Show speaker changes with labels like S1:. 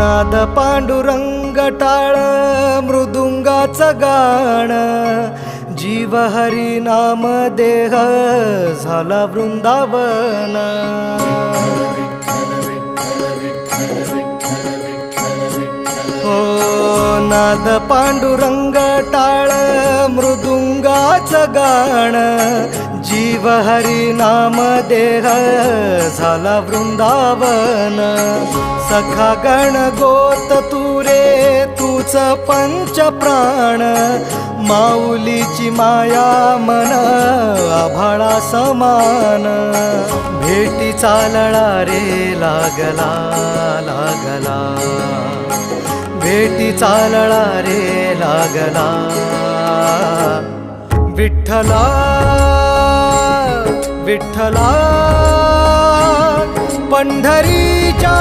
S1: नाद पांडुरंग टाळ मृदुंगाचं गाण, जीव हरी नाम देह झाला वृंदावन. हो नाद पांडुरंग टाळ मृदुंगाचं गाण, जीव हरी नाम देह झाला वृंदावन. सखा गण गोत तुरे तूच पंच प्राण, माऊलीची माया मन आभाळा समान. भेटी चालळा रे लागला लागला, भेटी चालळा रे लागला. विठ्ठला विठ्ठला पंढरीच्या